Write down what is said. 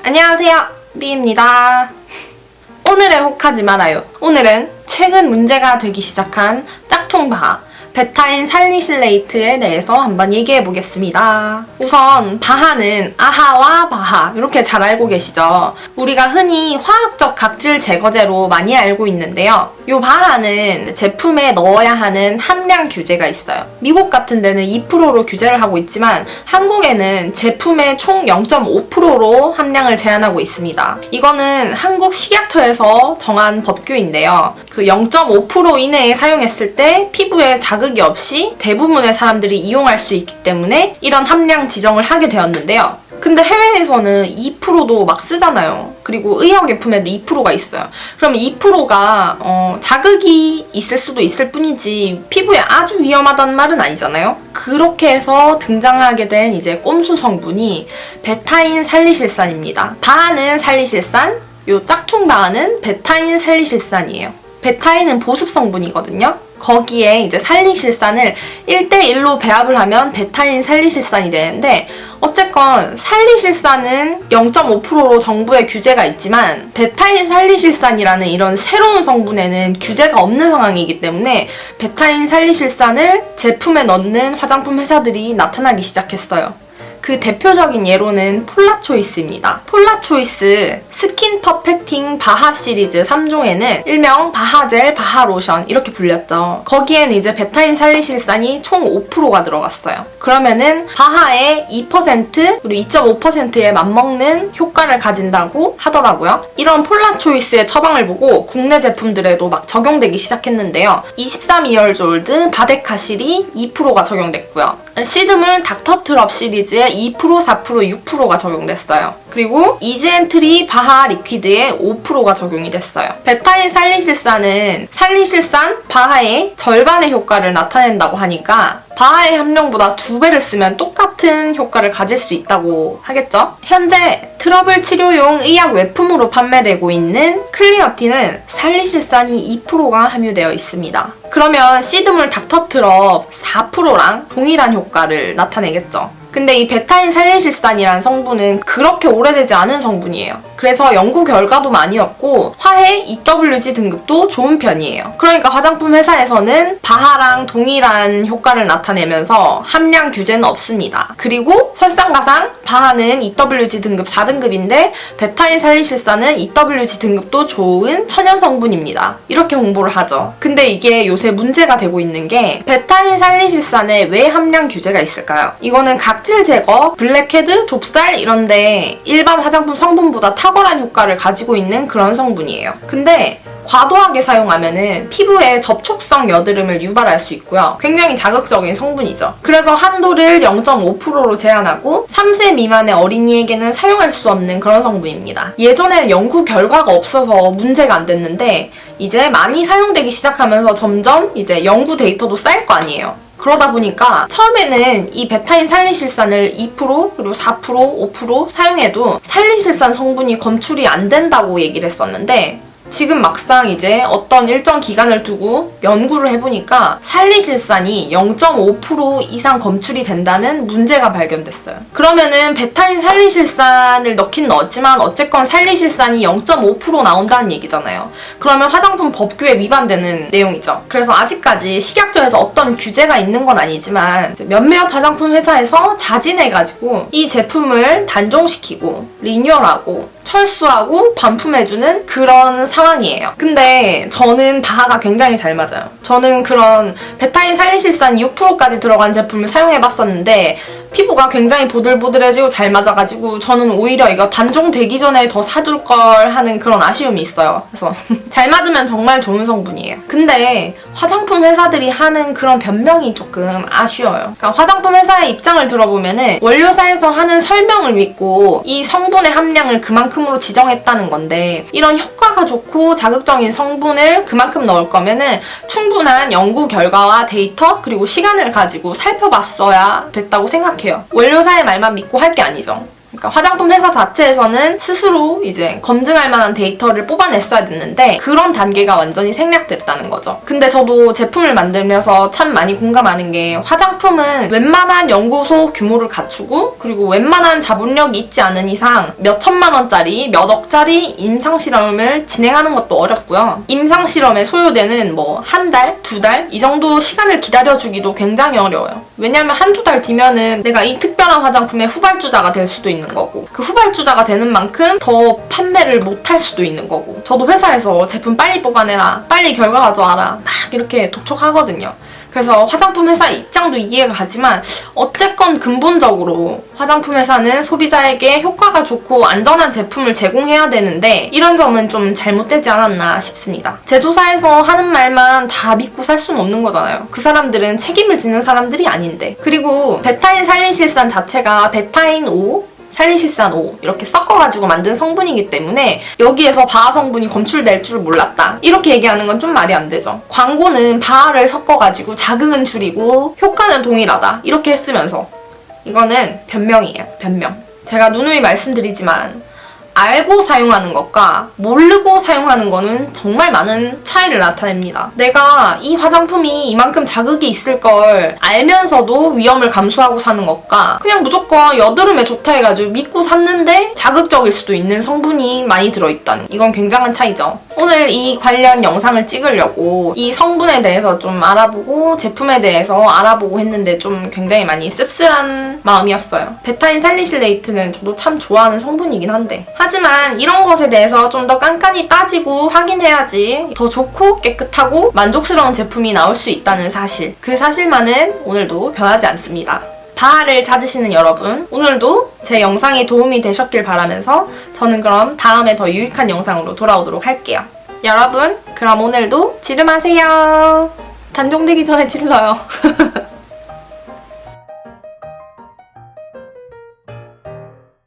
안녕하세요, 미입니다. 오늘의 혹하지 말아요. 오늘은 최근 문제가 되기 시작한 짝퉁 바하, 베타인 살리실레이트에 대해서 한번 얘기해 보겠습니다. 우선 바하는 아하와 바하 이렇게 잘 알고 계시죠? 우리가 흔히 화학적 각질 제거제로 많이 알고 있는데요. 이 바하는 제품에 넣어야 하는 함량 규제가 있어요. 미국 같은 데는 2%로 규제를 하고 있지만 한국에는 제품의 총 0.5%로 함량을 제한하고 있습니다. 이거는 한국 식약처에서 정한 법규인데요. 그 0.5% 이내에 사용했을 때 피부에 자극이 없이 대부분의 사람들이 이용할 수 있기 때문에 이런 함량 지정을 하게 되었는데요. 근데 해외에서는 2%도 막 쓰잖아요. 그리고 의약예품에도 2%가 있어요. 그럼 2%가 자극이 있을 수도 있을 뿐이지 피부에 아주 위험하다는 말은 아니잖아요. 그렇게 해서 등장하게 된 이제 꼼수 성분이 베타인 살리실산입니다. 바하는 살리실산, 요 짝퉁 바하는 베타인 살리실산이에요. 베타인은 보습 성분이거든요. 거기에 이제 살리실산을 1대1로 배합을 하면 베타인 살리실산이 되는데, 어쨌건 살리실산은 0.5%로 정부의 규제가 있지만 베타인 살리실산이라는 이런 새로운 성분에는 규제가 없는 상황이기 때문에 베타인 살리실산을 제품에 넣는 화장품 회사들이 나타나기 시작했어요. 그 대표적인 예로는 폴라초이스입니다. 폴라초이스 스킨 퍼펙팅 바하 시리즈 3종에는 일명 바하젤, 바하로션 이렇게 불렸죠. 거기에는 이제 베타인 살리실산이 총 5%가 들어갔어요. 그러면은 바하의 2% 그리고 2.5%에 맞먹는 효과를 가진다고 하더라고요. 이런 폴라초이스의 처방을 보고 국내 제품들에도 막 적용되기 시작했는데요. 23이얼졸드 바데카실이 2%가 적용됐고요. 시드물 닥터트럽 시리즈의 2%, 4%, 6%가 적용됐어요. 그리고 이지엔트리 바하 리퀴드에 5%가 적용이 됐어요. 베타인 살리실산은 살리실산 바하의 절반의 효과를 나타낸다고 하니까 바하의 함량보다 2배를 쓰면 똑같은 효과를 가질 수 있다고 하겠죠? 현재 트러블 치료용 의약 외품으로 판매되고 있는 클리어틴은 살리실산이 2%가 함유되어 있습니다. 그러면 시드물 닥터트럽 4%랑 동일한 효과를 나타내겠죠. 근데 이 베타인 살리실산이란 성분은 그렇게 오래되지 않은 성분이에요. 그래서 연구 결과도 많이 없고 화해 EWG 등급도 좋은 편이에요. 그러니까 화장품 회사에서는 바하랑 동일한 효과를 나타내면서 함량 규제는 없습니다. 그리고 설상가상 바하는 EWG 등급 4등급인데 베타인 살리실산은 EWG 등급도 좋은 천연 성분입니다. 이렇게 홍보를 하죠. 근데 이게 요새 문제가 되고 있는 게 베타인 살리실산에 왜 함량 규제가 있을까요? 이거는 각질 제거, 블랙헤드, 좁쌀 이런데 일반 화장품 성분보다 탁월한 효과를 가지고 있는 그런 성분이에요. 근데 과도하게 사용하면은 피부에 접촉성 여드름을 유발할 수 있고요. 굉장히 자극적인 성분이죠. 그래서 한도를 0.5%로 제한하고 3세 미만의 어린이에게는 사용할 수 없는 그런 성분입니다. 예전에는 연구 결과가 없어서 문제가 안 됐는데 이제 많이 사용되기 시작하면서 점점 이제 연구 데이터도 쌓일 거 아니에요. 그러다 보니까 처음에는 이 베타인 살리실산을 2% 그리고 4%, 5% 사용해도 살리실산 성분이 검출이 안 된다고 얘기를 했었는데 지금 막상 이제 어떤 일정 기간을 두고 연구를 해보니까 살리실산이 0.5% 이상 검출이 된다는 문제가 발견됐어요. 그러면은 베타인 살리실산을 넣긴 넣었지만 어쨌건 살리실산이 0.5% 나온다는 얘기잖아요. 그러면 화장품 법규에 위반되는 내용이죠. 그래서 아직까지 식약처에서 어떤 규제가 있는 건 아니지만 몇몇 화장품 회사에서 자진해가지고 이 제품을 단종시키고 리뉴얼하고 철수하고 반품해주는 그런 상황이에요. 근데 저는 바하가 굉장히 잘 맞아요. 저는 그런 베타인 살리실산 6%까지 들어간 제품을 사용해봤었는데 피부가 굉장히 보들보들해지고 잘 맞아가지고 저는 오히려 이거 단종되기 전에 더 사줄 걸 하는 그런 아쉬움이 있어요. 그래서 잘 맞으면 정말 좋은 성분이에요. 근데 화장품 회사들이 하는 그런 변명이 조금 아쉬워요. 그러니까 화장품 회사의 입장을 들어보면은 원료사에서 하는 설명을 믿고 이 성분의 함량을 그만큼으로 지정했다는 건데 이런 효과가 좋고 자극적인 성분을 그만큼 넣을 거면은 충분한 연구 결과와 데이터 그리고 시간을 가지고 살펴봤어야 됐다고 생각해요. 원료사의 말만 믿고 할 게 아니죠. 그러니까 화장품 회사 자체에서는 스스로 이제 검증할 만한 데이터를 뽑아냈어야 됐는데 그런 단계가 완전히 생략됐다는 거죠. 근데 저도 제품을 만들면서 참 많이 공감하는 게 화장품은 웬만한 연구소 규모를 갖추고 그리고 웬만한 자본력이 있지 않은 이상 몇 천만 원짜리, 몇 억짜리 임상실험을 진행하는 것도 어렵고요. 임상실험에 소요되는 뭐 한 달, 두 달 이 정도 시간을 기다려주기도 굉장히 어려워요. 왜냐면 한두 달 뒤면은 내가 이 특별한 화장품의 후발주자가 될 수도 있는 거고 그 후발주자가 되는 만큼 더 판매를 못할 수도 있는 거고 저도 회사에서 제품 빨리 뽑아내라, 빨리 결과 가져와라 막 이렇게 독촉하거든요. 그래서 화장품 회사 입장도 이해가 가지만 어쨌건 근본적으로 화장품 회사는 소비자에게 효과가 좋고 안전한 제품을 제공해야 되는데 이런 점은 좀 잘못되지 않았나 싶습니다. 제조사에서 하는 말만 다 믿고 살 수는 없는 거잖아요. 그 사람들은 책임을 지는 사람들이 아닌데. 그리고 베타인 살린실산 자체가 베타인 5, 살리실산 5 이렇게 섞어가지고 만든 성분이기 때문에 여기에서 바하 성분이 검출될 줄 몰랐다 이렇게 얘기하는 건 좀 말이 안 되죠. 광고는 바하를 섞어가지고 자극은 줄이고 효과는 동일하다 이렇게 했으면서 이거는 변명이에요. 변명. 제가 누누이 말씀드리지만 알고 사용하는 것과 모르고 사용하는 거는 정말 많은 차이를 나타냅니다. 내가 이 화장품이 이만큼 자극이 있을 걸 알면서도 위험을 감수하고 사는 것과 그냥 무조건 여드름에 좋다 해가지고 믿고 샀는데 자극적일 수도 있는 성분이 많이 들어있다는 이건 굉장한 차이죠. 오늘 이 관련 영상을 찍으려고 이 성분에 대해서 좀 알아보고 제품에 대해서 알아보고 했는데 좀 굉장히 많이 씁쓸한 마음이었어요. 베타인 살리실레이트는 저도 참 좋아하는 성분이긴 한데 하지만 이런 것에 대해서 좀 더 깐깐히 따지고 확인해야지 더 좋고 깨끗하고 만족스러운 제품이 나올 수 있다는 사실. 그 사실만은 오늘도 변하지 않습니다. 바하를 찾으시는 여러분, 오늘도 제 영상이 도움이 되셨길 바라면서 저는 그럼 다음에 더 유익한 영상으로 돌아오도록 할게요. 여러분, 그럼 오늘도 지름하세요. 단종되기 전에 질러요.